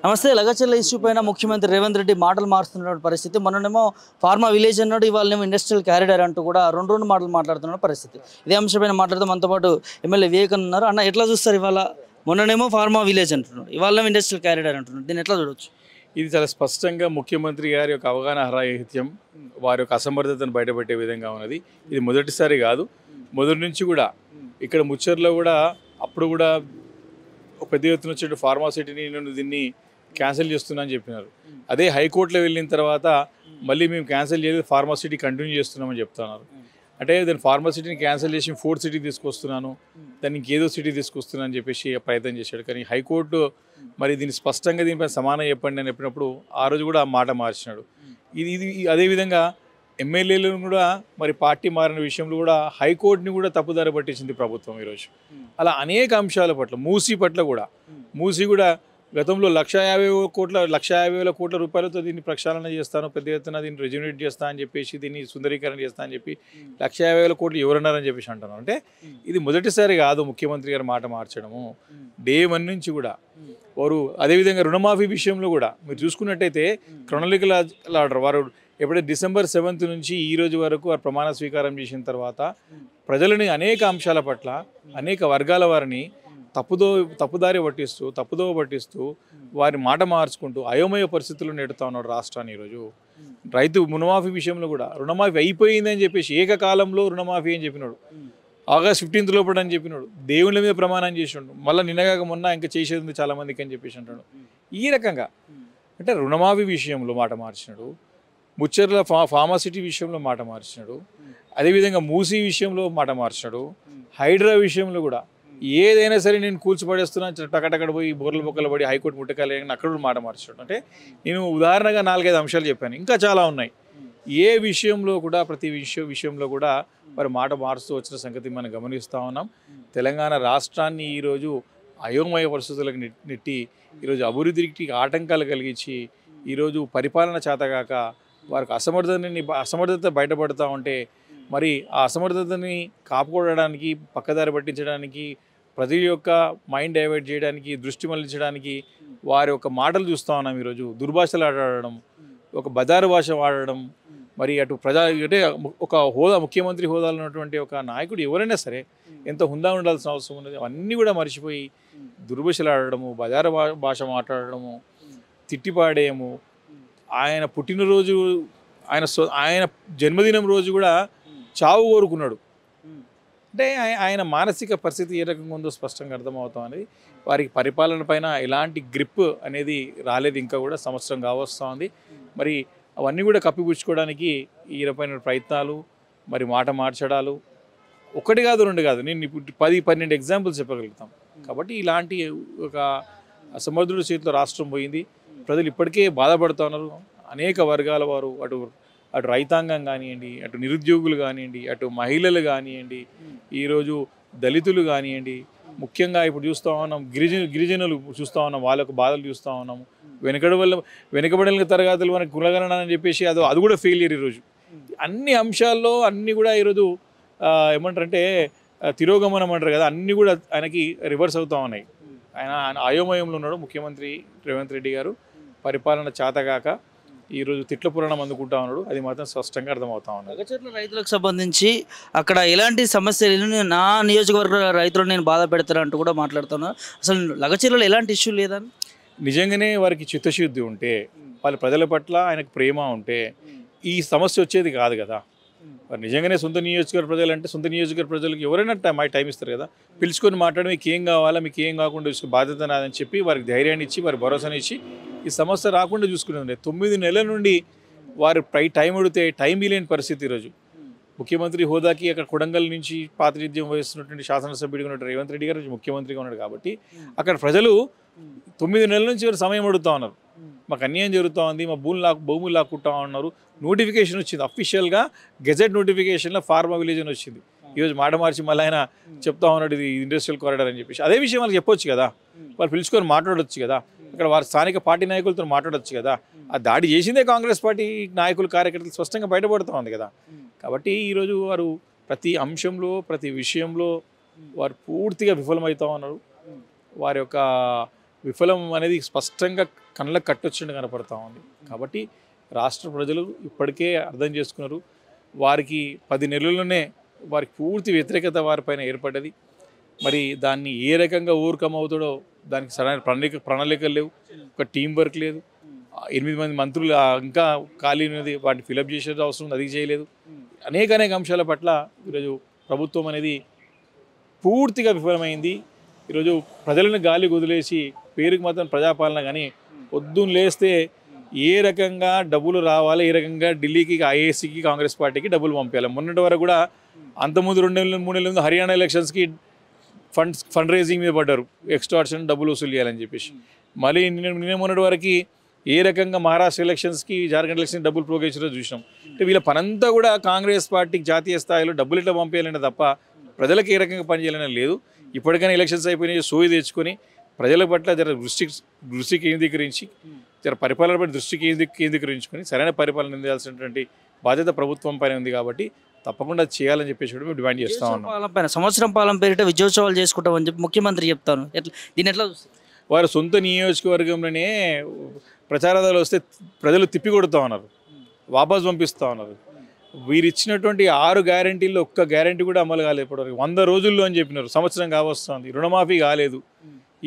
నమస్తే. లగచర్ల ఇష్యూ పైన ముఖ్యమంత్రి రేవంత్ రెడ్డి మాటలు మారుస్తున్న పరిస్థితి. మొన్ననేమో ఫార్మా విలేజ్ అన్నాడు, ఇవాళనేమో ఇండస్ట్రియల్ క్యారిడర్ అంటూ కూడా రెండు మాటలు మాట్లాడుతున్న పరిస్థితి. ఇదే అంశంపైన మాట్లాడుతూ మనతో పాటు ఎమ్మెల్యే వివేకానంద ఉన్నారు. అన్న, ఎట్లా చూస్తారు? ఇవాళ మొన్ననేమో ఫార్మా విలేజ్ అంటున్నాడు, ఇవాళనేమో ఇండస్ట్రియల్ క్యారిడర్ అంటున్నాడు. దీన్ని ఎట్లా చూడొచ్చు? ఇది చాలా స్పష్టంగా ముఖ్యమంత్రి గారి యొక్క అవగాహన రాహిత్యం, వారి యొక్క అసమర్థతను బయటపెట్టే విధంగా ఉన్నది. ఇది మొదటిసారి కాదు, మొదటి నుంచి కూడా ఇక్కడ ముచ్చర్లో కూడా అప్పుడు కూడా ఒక పెద్ద ఎత్తున వచ్చే ఫార్మాసిటీని నేను దీన్ని క్యాన్సిల్ చేస్తున్నా అని చెప్పినారు. అదే హైకోర్టులో వెళ్ళిన తర్వాత మళ్ళీ మేము క్యాన్సిల్ చేయలేదు, ఫార్మాసిటీ కంటిన్యూ చేస్తున్నామని చెప్తున్నారు. అంటే దాని ఫార్మాసిటీని క్యాన్సిల్ చేసి 4th సిటీ తీసుకొస్తున్నాను, దాన్ని ఇంకేదో సిటీ తీసుకొస్తున్నాను అని చెప్పేసి ప్రయత్నం చేశాడు. కానీ హైకోర్టు మరి దీన్ని స్పష్టంగా దీనిపై సమానం చెప్పండి అని చెప్పినప్పుడు ఆ రోజు కూడా ఆ మాట మార్చినాడు. ఇది అదేవిధంగా ఎమ్మెల్యేలను కూడా మరి పార్టీ మారిన విషయంలో కూడా హైకోర్టుని కూడా తప్పుదారి పట్టించింది ప్రభుత్వం ఈరోజు. అలా అనేక అంశాల పట్ల, మూసీ పట్ల కూడా, మూసీ కూడా గతంలో 1,50,000 కోట్ల రూపాయలతో దీన్ని ప్రక్షాళన చేస్తాను, పెద్ద ఎత్తున దీన్ని రెజ్యునేట్ చేస్తా అని చెప్పేసి, దీన్ని సుందరీకరణ చేస్తా అని చెప్పి 1,50,000 కోట్లు ఎవరన్నారని చెప్పేసి అంటున్నాను. అంటే ఇది మొదటిసారి కాదు ముఖ్యమంత్రి గారు మాట మార్చడము. డే 1 నుంచి కూడా వారు అదేవిధంగా రుణమాఫీ విషయంలో కూడా మీరు చూసుకున్నట్టయితే క్రొనాలికల్ ఆర్డర్ వారు ఎప్పుడైతే December 7th నుంచి ఈ రోజు వరకు వారు ప్రమాణ స్వీకారం చేసిన తర్వాత ప్రజలని అనేక అంశాల పట్ల, అనేక వర్గాల వారిని తప్పుదారి పట్టిస్తూ వారి మాట మార్చుకుంటూ అయోమయ పరిస్థితుల్లో నెడుతూ ఉన్నాడు రాష్ట్రాన్ని. ఈరోజు రైతు రుణమాఫీ విషయంలో కూడా రుణమాఫీ అయిపోయిందని చెప్పేసి ఏకకాలంలో రుణమాఫీ అని చెప్పినాడు, August 15th లోపల అని చెప్పినాడు, దేవుళ్ళ మీద ప్రమాణం చేసినాడు, మళ్ళీ నిన్నగాక మొన్న ఇంకా చేసేది ఉంది చాలా మందికి అని చెప్పేసి అంటాడు. ఈ రకంగా అంటే రుణమాఫీ విషయంలో మాట మార్చినాడు, ముచ్చర్ల ఫార్మాసిటీ విషయంలో మాట మార్చినాడు, అదేవిధంగా మూసీ విషయంలో మాట మార్చినాడు, హైడ్రా విషయంలో కూడా ఏదైనా సరే నేను కూల్చిపడేస్తున్నాను, టకటక్కడ పోయి బోర్ల బొక్కలు పడి హైకోర్టు ముట్టకాలి అక్కడ కూడా మాట మార్చాడు. అంటే నేను ఉదాహరణగా 4-5 అంశాలు చెప్పాను, ఇంకా చాలా ఉన్నాయి. ఏ విషయంలో కూడా ప్రతి విషయంలో కూడా మరి మాట మారుస్తూ వచ్చిన సంగతి మనం గమనిస్తూ ఉన్నాం. తెలంగాణ రాష్ట్రాన్ని ఈరోజు అయోమయ పరిస్థితులకు నెట్టి ఈరోజు అభివృద్ధికి ఆటంకాలు కలిగించి ఈరోజు పరిపాలన చేతగాక వారికి అసమర్థత బయటపడుతూ ఉంటే మరి ఆ అసమర్థతని కాపాడడానికి, పక్కదారి పట్టించడానికి, ప్రజల యొక్క మైండ్ డైవర్ట్ చేయడానికి, దృష్టి మళ్లించడానికి వారి యొక్క మాటలు చూస్తూ ఉన్నాం. ఈరోజు దుర్భాషలు ఆడడం, ఒక బజారు భాష వాడడం, మరి అటు అంటే ఒక ముఖ్యమంత్రి హోదాలో ఉన్నటువంటి ఒక నాయకుడు ఎవరైనా సరే ఎంత హుందా ఉండాల్సిన అవసరం ఉన్నది, అవన్నీ కూడా మర్చిపోయి దుర్భాషలు ఆడడము, బజారు భాష మాట్లాడడము, తిట్టిపాడేయము. ఆయన పుట్టినరోజు, ఆయన జన్మదినం రోజు కూడా చావు కోరుకున్నాడు. అంటే ఆయన మానసిక పరిస్థితి ఏ రకంగా ఉందో స్పష్టంగా అర్థమవుతాం అనేది. వారికి పరిపాలన పైన ఎలాంటి గ్రిప్ అనేది రాలేదు, ఇంకా కూడా సంవత్సరం కావస్తూ ఉంది. మరి అవన్నీ కూడా కప్పిపుచ్చుకోవడానికి ఈ రకమైన ప్రయత్నాలు, మరి మాట మార్చడాలు ఒకటి కాదు, 2 కాదు, నేను ఇప్పుడు 10-12 ఎగ్జాంపుల్స్ చెప్పగలుగుతాం. కాబట్టి ఇలాంటి ఒక అసమర్థుడి చేతిలో రాష్ట్రం పోయింది. ప్రజలు ఇప్పటికే బాధపడుతూ ఉన్నారు. అనేక వర్గాల వారు, అటు రైతాంగం కానివ్వండి, అటు నిరుద్యోగులు కానివ్వండి, అటు మహిళలు కానివ్వండి, ఈరోజు దళితులు కానివ్వండి, ముఖ్యంగా ఇప్పుడు చూస్తూ ఉన్నాం గిరిజనులు చూస్తూ ఉన్నాం, వాళ్ళకు బాధలు చూస్తూ ఉన్నాము. వెనుకబడిన తరగతులు మనకి కులగణన అని చెప్పేసి అది కూడా ఫెయిలియర్. ఈరోజు అన్ని అంశాల్లో అన్నీ కూడా ఈరోజు ఏమంటారంటే తిరోగమనం అంటారు కదా, అన్నీ కూడా ఆయనకి రివర్స్ అవుతూ ఉన్నాయి. ఆయన అయోమయంలో ఉన్నాడు ముఖ్యమంత్రి రేవంత్ రెడ్డి గారు. పరిపాలన చేతగాక ఈరోజు తిట్ల పురాణం అందుకుంటా ఉన్నాడు, అది మాత్రం స్పష్టంగా అర్థమవుతా ఉన్నాడు. లగచర్ల రైతులకు సంబంధించి అక్కడ ఎలాంటి సమస్యలు, నా నియోజకవర్గ రైతులను నేను బాధ పెడతానంటూ కూడా మాట్లాడుతున్నాను. అసలు లగచర్లలో ఎలాంటి ఇష్యూ లేదని, నిజంగానే వారికి చిత్తశుద్ధి ఉంటే, వాళ్ళ ప్రజల పట్ల ఆయనకు ప్రేమ ఉంటే ఈ సమస్య వచ్చేది కాదు కదా. మరి నిజంగానే సొంత నియోజకవర్గ ప్రజలు అంటే సొంత నియోజకవర్గ ప్రజలకు ఎవరైనా టైం ఇస్తారు కదా, పిలుచుకొని మాట్లాడి మీకు ఏం కావాలా, మీకు ఏం కాకుండా చూసుకుని బాధ్యత నాదని చెప్పి వారికి ధైర్యాన్ని ఇచ్చి, వారి భరోసాని ఇచ్చి ఈ సమస్య రాకుండా చూసుకునేది. 9 నెలల నుండి వారు టైం అడిగితే టైం ఇలేని పరిస్థితి. ఈరోజు ముఖ్యమంత్రి హోదాకి అక్కడ కొడంగల్ నుంచి ప్రాతినిధ్యం వహిస్తున్నటువంటి శాసనసభ్యుడిగా ఉన్న రేవంత్ రెడ్డి గారు ముఖ్యమంత్రిగా ఉన్నాడు. కాబట్టి అక్కడ ప్రజలు 9 నెలల నుంచి వారు సమయం అడుగుతూ ఉన్నారు, మాకు అన్యాయం జరుగుతూ ఉంది, మా భూములు లాక్కుంటా ఉన్నారు. నోటిఫికేషన్ వచ్చింది, అఫీషియల్గా గెజెట్ నోటిఫికేషన్లో ఫార్మా విలేజ్ అని వచ్చింది. ఈరోజు మాట మార్చి మళ్ళీ ఆయన చెప్తా ఉన్నాడు ఇది ఇండస్ట్రియల్ కారిడార్ అని చెప్పేసి. అదే విషయం వాళ్ళకి చెప్పొచ్చు కదా, వాళ్ళు పిలుచుకొని మాట్లాడవచ్చు కదా, అక్కడ వారి స్థానిక పార్టీ నాయకులతో మాట్లాడవచ్చు కదా. ఆ దాడి చేసిందే కాంగ్రెస్ పార్టీ నాయకులు, కార్యకర్తలు స్పష్టంగా బయటపడుతూ ఉంది కదా. కాబట్టి ఈరోజు వారు ప్రతి అంశంలో, ప్రతి విషయంలో వారు పూర్తిగా విఫలమవుతూ ఉన్నారు. వారి యొక్క విఫలం అనేది స్పష్టంగా కళ్ళకు కట్టొచ్చినట్టు కనపడతా ఉంది. కాబట్టి రాష్ట్ర ప్రజలు ఇప్పటికే అర్థం చేసుకున్నారు. వారికి 10 నెలల్లోనే వారికి పూర్తి వ్యతిరేకత వారిపైన ఏర్పడ్డది. మరి దాన్ని ఏ రకంగా ఓవర్కమ్ అవుతాడో దానికి సరైన ప్రణాళికలు లేవు, ఒక టీం వర్క్ లేదు. 8 మంది మంత్రులు ఇంకా ఖాళీ ఉన్నది, వాటిని ఫిలప్ చేసేది అవసరం ఉంది, అది చేయలేదు. అనేక అంశాల పట్ల ఈరోజు ప్రభుత్వం అనేది పూర్తిగా విఫలమైంది. ఈరోజు ప్రజలను గాలి వదిలేసి పేరుకు మాత్రం ప్రజాపాలన, కానీ పొద్దున్న లేస్తే ఏ రకంగా డబ్బులు రావాలి, ఏ రకంగా ఢిల్లీకి ఐఏసీకి కాంగ్రెస్ పార్టీకి డబ్బులు పంపించాలి. మొన్నటి వరకు కూడా అంతకుముందు 2 నెలలు 3 నెలల ముందు హర్యానా ఎలక్షన్స్కి ఫండ్ రైజింగ్ మీద పడ్డారు, ఎక్స్టార్షన్ డబ్బులు వసూలు చేయాలని చెప్పేసి. మళ్ళీ నిన్న మొన్నటి వరకు ఏ రకంగా మహారాష్ట్ర ఎలక్షన్స్కి, జార్ఖండ్ ఎలక్షన్ డబ్బులు ప్రోగేసారో చూసినాం. అంటే వీళ్ళ పనంతా కూడా కాంగ్రెస్ పార్టీకి జాతీయ స్థాయిలో డబ్బులు ఇట్లా పంపించాలనే తప్ప ప్రజలకు ఏ రకంగా పనిచేయాలని లేదు. ఇప్పటికైనా ఎలక్షన్స్ అయిపోయినాయి, సోయి తెచ్చుకొని ప్రజల పట్ల జర దృష్టి కేంద్రీకరించి, జర పరిపాలనపై దృష్టి కేంద్రీకరించుకొని సరైన పరిపాలన అందించాల్సినటువంటి బాధ్యత ప్రభుత్వం పైన ఉంది. కాబట్టి తప్పకుండా చేయాలని చెప్పేసి కూడా మేము డిమాండ్ చేస్తా ఉన్నాం. సంవత్సరం పాలన పేరిట విజయోత్సవాలు చేసుకుంటామని చెప్పి ముఖ్యమంత్రి చెప్తాను. దీని ఎట్లా వారు సొంత నియోజకవర్గంలోనే ప్రచారాలు వస్తే ప్రజలు తిప్పి కొడుతూ ఉన్నారు, వాపస్ పంపిస్తూ ఉన్నారు. వీరు ఇచ్చినటువంటి 6 గ్యారంటీల్లో ఒక్క గ్యారంటీ కూడా అమలు కాలేదు ఇప్పటివరకు. 100 రోజుల్లో అని చెప్పినారు, సంవత్సరం కావస్తుంది, రుణమాఫీ కాలేదు.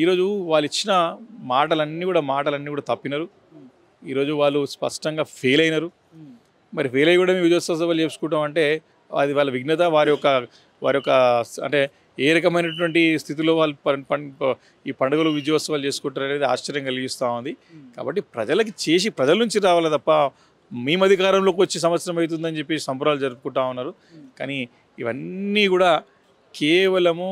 ఈరోజు వాళ్ళు ఇచ్చిన మాటలన్నీ కూడా తప్పినారు. ఈరోజు వాళ్ళు స్పష్టంగా ఫెయిల్ అయినారు. మరి ఫెయిల్ అయ్యి కూడా మేము విజయోత్సవ సభలు చేసుకుంటాం అంటే అది వాళ్ళ విఘ్నత, వారి యొక్క అంటే ఏ రకమైనటువంటి స్థితిలో వాళ్ళు ఈ పండుగలు విజయోత్సవాలు చేసుకుంటారు అనేది ఆశ్చర్యం కలిగిస్తూ ఉంది. కాబట్టి ప్రజలకి చేసి ప్రజల నుంచి రావాలి తప్ప మేము అధికారంలోకి వచ్చి సంవత్సరం అవుతుందని చెప్పి సంబరాలు జరుపుకుంటా ఉన్నారు. కానీ ఇవన్నీ కూడా కేవలము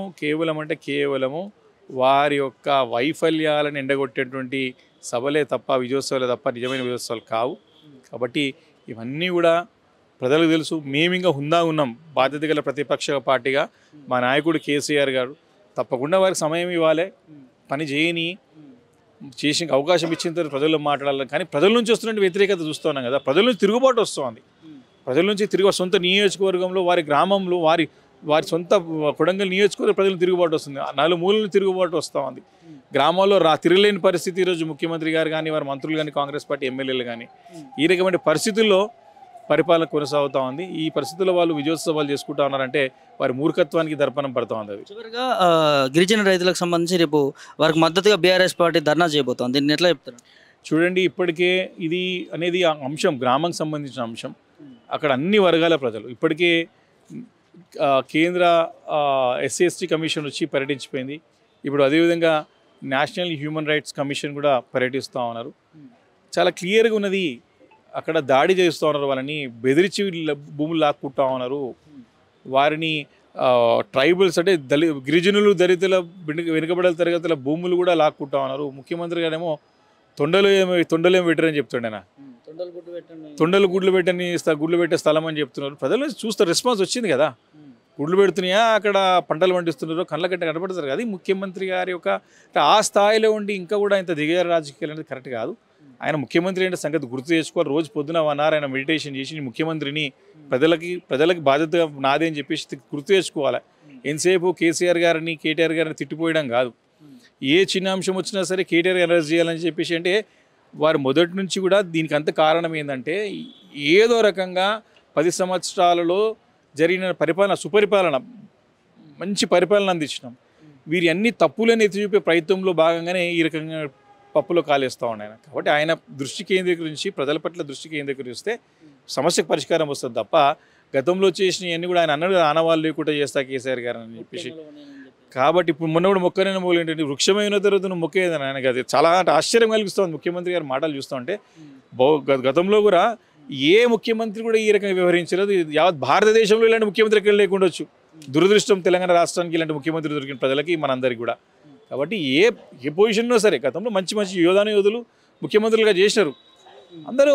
వారి యొక్క వైఫల్యాలను ఎండగొట్టేటువంటి సభలే తప్ప, విజయోత్సవాలే తప్ప నిజమైన విజయోత్సవాలు కావు. కాబట్టి ఇవన్నీ కూడా ప్రజలకు తెలుసు. మేము ఇంకా హుందా ఉన్నాం, బాధ్యత గల ప్రతిపక్ష పార్టీగా. మా నాయకుడు కేసీఆర్ గారు తప్పకుండా వారికి సమయం ఇవ్వాలి, పని చేయని చేసి అవకాశం ఇచ్చిన తర్వాత ప్రజల్లో మాట్లాడాలి. కానీ ప్రజల నుంచి వస్తున్న వ్యతిరేకత చూస్తున్నాం కదా, ప్రజల నుంచి తిరుగుబాటు వస్తుంది. ప్రజల నుంచి సొంత నియోజకవర్గంలో, వారి గ్రామంలో, వారి సొంత కొడంగల్ నియోజకవర్గ ప్రజలను తిరుగుబాటు వస్తుంది. 4 మూలలను తిరుగుబాటు వస్తూ ఉంది. గ్రామాల్లో తిరగలేని పరిస్థితి ఈరోజు ముఖ్యమంత్రి గారు కానీ, వారి మంత్రులు కానీ, కాంగ్రెస్ పార్టీ ఎమ్మెల్యేలు కానీ. ఈ రకమైన పరిస్థితుల్లో పరిపాలన కొనసాగుతూ ఉంది. ఈ పరిస్థితుల్లో వాళ్ళు విజయోత్సవాలు చేసుకుంటా ఉన్నారంటే వారి మూర్ఖత్వానికి దర్పణం పడుతూ ఉంది. అది చివరిగా గిరిజన రైతులకు సంబంధించి రేపు వారికి మద్దతుగా బీఆర్ఎస్ పార్టీ ధర్నా చేయబోతోంది. దీన్ని ఎట్లా చెప్తారు? చూడండి, ఇప్పటికే ఇది అనేది అంశం గ్రామానికి సంబంధించిన అంశం. అక్కడ అన్ని వర్గాల ప్రజలు ఇప్పటికే కేంద్ర SC/ST కమిషన్ వచ్చి పర్యటించిపోయింది. ఇప్పుడు అదేవిధంగా నేషనల్ హ్యూమన్ రైట్స్ కమిషన్ కూడా పర్యటిస్తూ ఉన్నారు. చాలా క్లియర్గా ఉన్నది, అక్కడ దాడి చేస్తూ ఉన్నారు, వాళ్ళని బెదిరించి భూములు లాక్కుంటా ఉన్నారు. వారిని ట్రైబల్స్ అంటే గిరిజనులు, దళితుల, వెనుకబడల తరగతుల భూములు కూడా లాక్కుంటా ఉన్నారు. ముఖ్యమంత్రి గారేమో తొండలేం పెట్టరని చెప్తుండేనా, తొండలు గుడ్లు పెట్టే స్థలం అని చెప్తున్నారు. ప్రజలు చూస్తారు, రెస్పాన్స్ వచ్చింది కదా. గుడ్లు పెడుతున్నాయా, అక్కడ పంటలు పండిస్తున్నారు, కళ్ళ గంట కనపడతారు కదా. ముఖ్యమంత్రి గారి యొక్క ఆ స్థాయిలో ఉండి ఇంకా కూడా ఇంత దిగజారు రాజకీయాలు అనేది కరెక్ట్ కాదు. ఆయన ముఖ్యమంత్రి అంటే సంగతి గుర్తు చేసుకోవాలి. రోజు పొద్దున 1 hour ఆయన మెడిటేషన్ చేసి ముఖ్యమంత్రిని ప్రజలకి బాధ్యత నాదే అని చెప్పేసి గుర్తు చేసుకోవాలి. ఎంతసేపు కేసీఆర్ గారిని, కేటీఆర్ గారిని తిట్టిపోయడం కాదు. ఏ చిన్న అంశం వచ్చినా సరే కేటీఆర్ అరెస్ట్ చేయాలని చెప్పేసి అంటే వారు మొదటి నుంచి కూడా దీనికి అంత కారణం ఏంటంటే ఏదో రకంగా 10 సంవత్సరాలలో జరిగిన సుపరిపాలన, మంచి పరిపాలన అందించినాం. వీరి అన్ని తప్పులను ఎత్తి చూపే ప్రయత్నంలో భాగంగానే ఈ రకంగా పప్పులో కాలేస్తూ ఉన్నాయి. కాబట్టి ఆయన దృష్టి కేంద్రీకరించి, ప్రజల పట్ల దృష్టి కేంద్రీకరిస్తే సమస్యకు పరిష్కారం వస్తుంది తప్ప గతంలో చేసినవన్నీ కూడా ఆయన అన్నది ఆనవాళ్ళు లేకుండా చేస్తా కేసీఆర్ గారు అని చెప్పేసి. కాబట్టి ఇప్పుడు మొన్న కూడా మొక్కనైనా మొక్కలు ఏంటంటే వృక్షమైన తర్వాత నువ్వు మొక్కేదని ఆయనకి అది చాలా ఆశ్చర్యం కలిగిస్తుంది. ముఖ్యమంత్రి గారి మాటలు చూస్తూ ఉంటే గతంలో కూడా ఏ ముఖ్యమంత్రి కూడా ఈ రకంగా వ్యవహరించలేదు. యావత్ భారతదేశంలో ఇలాంటి ముఖ్యమంత్రి ఎక్కడ లేకుండొచ్చు. దురదృష్టం తెలంగాణ రాష్ట్రానికి ఇలాంటి ముఖ్యమంత్రి దొరికిన ప్రజలకి, మనందరికీ కూడా. కాబట్టి ఏ పొజిషన్లో సరే గతంలో మంచి యోధులు ముఖ్యమంత్రులుగా చేసినారు. అందరూ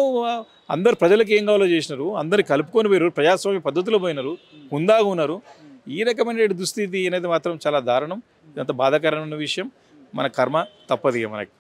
ప్రజలకు ఏం కావాలో చేసినారు, అందరు కలుపుకొని పోయారు, ప్రజాస్వామ్య పద్ధతిలో పోయినారు, హుందాగా ఉన్నారు. ఈ రకమైన దుస్థితి అనేది మాత్రం చాలా దారుణం. ఇదంతా బాధాకరమైన విషయం. మన కర్మ తప్పదు ఇక మనకి.